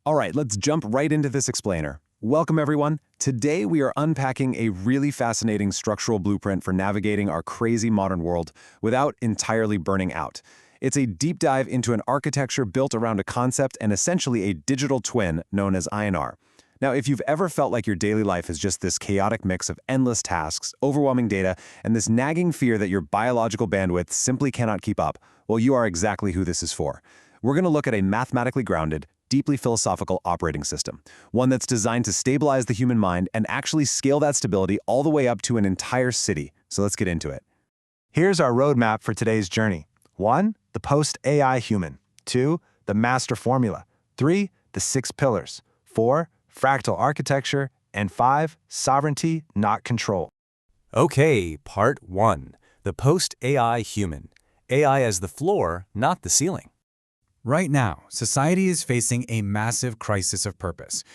All right, let's jump right into this explainer. Welcome, everyone. Today, we are unpacking a really fascinating structural blueprint for navigating our crazy modern world without entirely burning out. It's a deep dive into an architecture built around a concept and essentially a digital twin known as Einar. Now, if you've ever felt like your daily life is just this chaotic mix of endless tasks, overwhelming data, and this nagging fear that your biological bandwidth simply cannot keep up, well, you are exactly who this is for. We're going to look at a mathematically grounded, deeply philosophical operating system, one that's designed to stabilize the human mind and actually scale that stability all the way up to an entire city. So let's get into it. Here's our roadmap for today's journey. 1. The post-AI human. 2. The master formula. 3. The 6 pillars. 4. Fractal architecture. And 5. Sovereignty, not control. Okay, part 1. The post-AI human. AI as the floor, not the ceiling. Right now, society is facing a massive crisis of purpose.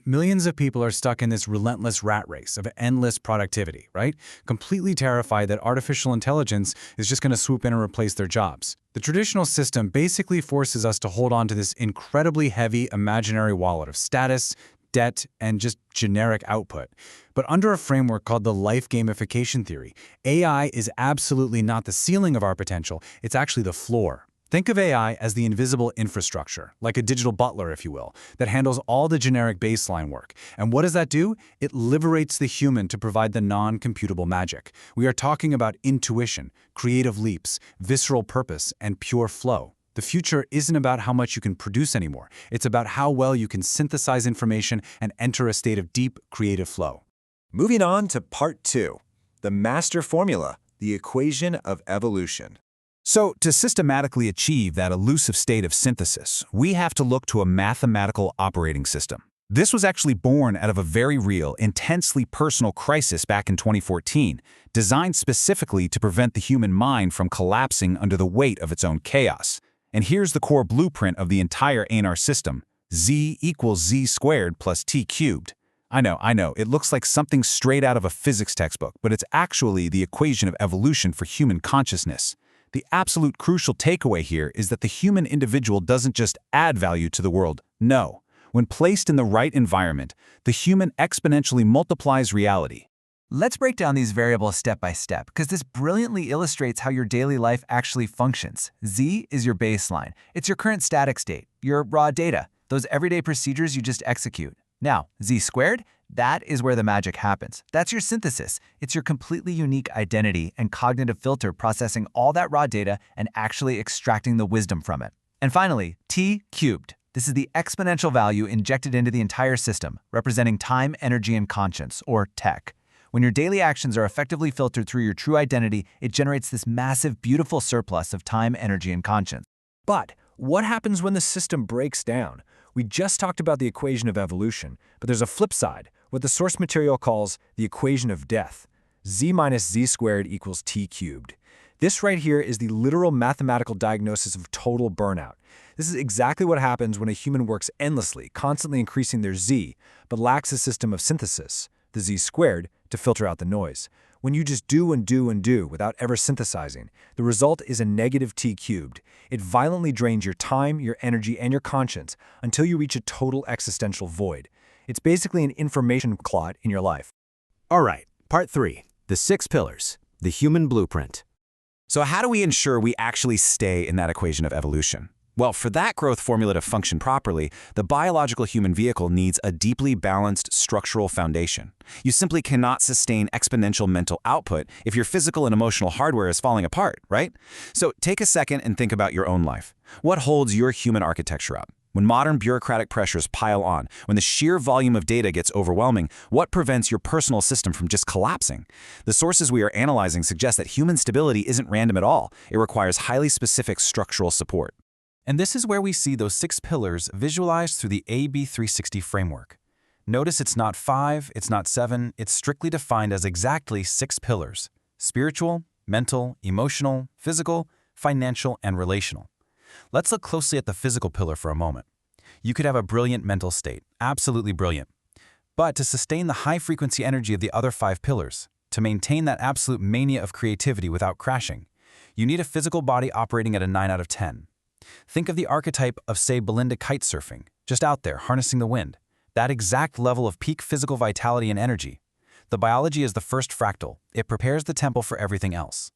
Millions of people are stuck in this relentless rat race of endless productivity, right? Completely terrified that artificial intelligence is just going to swoop in and replace their jobs. The traditional system basically forces us to hold on to this incredibly heavy imaginary wallet of status, debt, and just generic output. But under a framework called the life gamification theory, AI is absolutely not the ceiling of our potential, it's actually the floor. Think of AI as the invisible infrastructure, like a digital butler, if you will, that handles all the generic baseline work. And what does that do? It liberates the human to provide the non-computable magic. We are talking about intuition, creative leaps, visceral purpose, and pure flow. The future isn't about how much you can produce anymore. It's about how well you can synthesize information and enter a state of deep creative flow. Moving on to part 2, the master formula, the equation of evolution. So, to systematically achieve that elusive state of synthesis, we have to look to a mathematical operating system. This was actually born out of a very real, intensely personal crisis back in 2014, designed specifically to prevent the human mind from collapsing under the weight of its own chaos. And here's the core blueprint of the entire Einar system: z equals z squared plus t cubed. I know, it looks like something straight out of a physics textbook, but it's actually the equation of evolution for human consciousness. The absolute crucial takeaway here is that the human individual doesn't just add value to the world. No. When placed in the right environment, the human exponentially multiplies reality. Let's break down these variables step by step, because this brilliantly illustrates how your daily life actually functions. Z is your baseline. It's your current static state, your raw data, those everyday procedures you just execute. Now, Z squared, that is where the magic happens. That's your synthesis. It's your completely unique identity and cognitive filter processing all that raw data and actually extracting the wisdom from it. And finally, T cubed. This is the exponential value injected into the entire system, representing time, energy, and conscience, or tech. When your daily actions are effectively filtered through your true identity, it generates this massive, beautiful surplus of time, energy, and conscience. But what happens when the system breaks down? We just talked about the equation of evolution, but there's a flip side, what the source material calls the equation of death. Z minus z squared equals t cubed. This right here is the literal mathematical diagnosis of total burnout. This is exactly what happens when a human works endlessly, constantly increasing their z, but lacks a system of synthesis, the z squared, to filter out the noise. When you just do and do and do without ever synthesizing, the result is a negative t cubed. It violently drains your time, your energy, and your conscience until you reach a total existential void. It's basically an information clot in your life. All right, part 3. The 6 pillars, the human blueprint. So how do we ensure we actually stay in that equation of evolution? Well, for that growth formula to function properly, the biological human vehicle needs a deeply balanced structural foundation. You simply cannot sustain exponential mental output if your physical and emotional hardware is falling apart, right? So take a second and think about your own life. What holds your human architecture up? When modern bureaucratic pressures pile on, when the sheer volume of data gets overwhelming, what prevents your personal system from just collapsing? The sources we are analyzing suggest that human stability isn't random at all. It requires highly specific structural support. And this is where we see those 6 pillars visualized through the AB360 framework. Notice it's not 5, it's not 7, it's strictly defined as exactly 6 pillars: spiritual, mental, emotional, physical, financial, and relational. Let's look closely at the physical pillar for a moment. You could have a brilliant mental state, absolutely brilliant. But to sustain the high-frequency energy of the other 5 pillars, to maintain that absolute mania of creativity without crashing, you need a physical body operating at a 9 out of 10. Think of the archetype of, say, Belinda kite surfing. just out there harnessing the wind. That exact level of peak physical vitality and energy. The biology is the first fractal. It prepares the temple for everything else.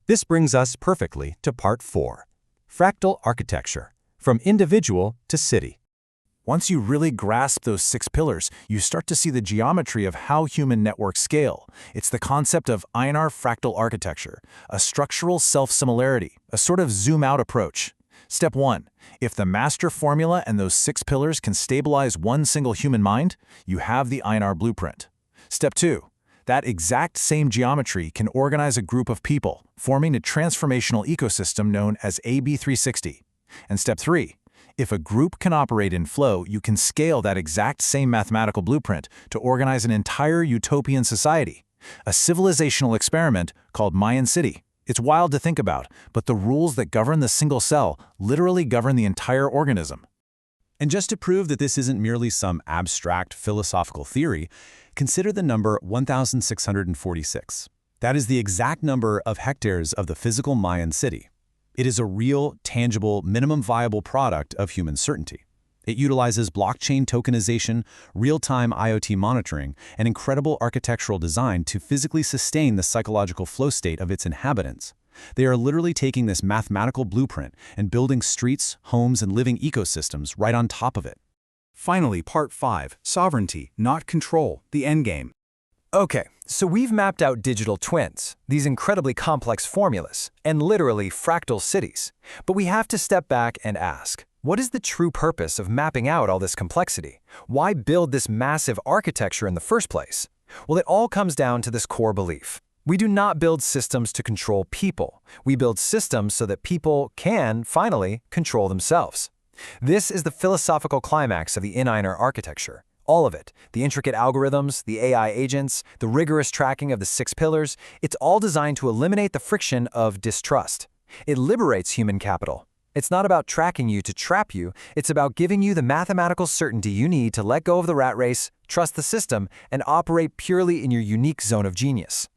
This brings us perfectly to part 4, fractal architecture, from individual to city. Once you really grasp those 6 pillars, you start to see the geometry of how human networks scale. It's the concept of Einar fractal architecture, a structural self-similarity, a sort of zoom-out approach. Step 1. If the master formula and those 6 pillars can stabilize one single human mind, you have the Einar blueprint. Step 2. That exact same geometry can organize a group of people, forming a transformational ecosystem known as AB360. And Step 3. If a group can operate in flow, you can scale that exact same mathematical blueprint to organize an entire utopian society, a civilizational experiment called Mayan City. It's wild to think about, but the rules that govern the single cell literally govern the entire organism. And just to prove that this isn't merely some abstract philosophical theory, consider the number 1,646. That is the exact number of hectares of the physical Mayan city. It is a real, tangible, minimum viable product of human certainty. It utilizes blockchain tokenization, real-time IoT monitoring, and incredible architectural design to physically sustain the psychological flow state of its inhabitants. They are literally taking this mathematical blueprint and building streets, homes, and living ecosystems right on top of it. Finally, part 5, sovereignty, not control, the endgame. Okay, so we've mapped out digital twins, these incredibly complex formulas, and literally fractal cities. But we have to step back and ask, what is the true purpose of mapping out all this complexity? Why build this massive architecture in the first place? Well, it all comes down to this core belief. We do not build systems to control people. We build systems so that people can, finally, control themselves. This is the philosophical climax of the Einar architecture. All of it, the intricate algorithms, the AI agents, the rigorous tracking of the 6 pillars, it's all designed to eliminate the friction of distrust. It liberates human capital. It's not about tracking you to trap you, it's about giving you the mathematical certainty you need to let go of the rat race, trust the system, and operate purely in your unique zone of genius.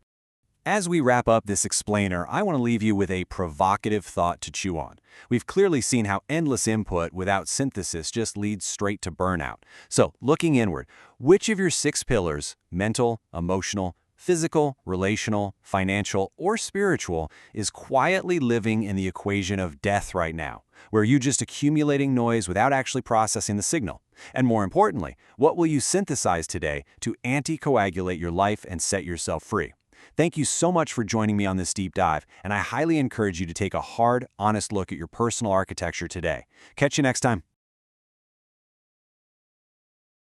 As we wrap up this explainer, I want to leave you with a provocative thought to chew on. We've clearly seen how endless input without synthesis just leads straight to burnout. So, looking inward, which of your 6 pillars, mental, emotional, physical, relational, financial, or spiritual, is quietly living in the equation of death right now, where you're just accumulating noise without actually processing the signal? And more importantly, what will you synthesize today to anticoagulate your life and set yourself free? Thank you so much for joining me on this deep dive, and I highly encourage you to take a hard, honest look at your personal architecture today. Catch you next time.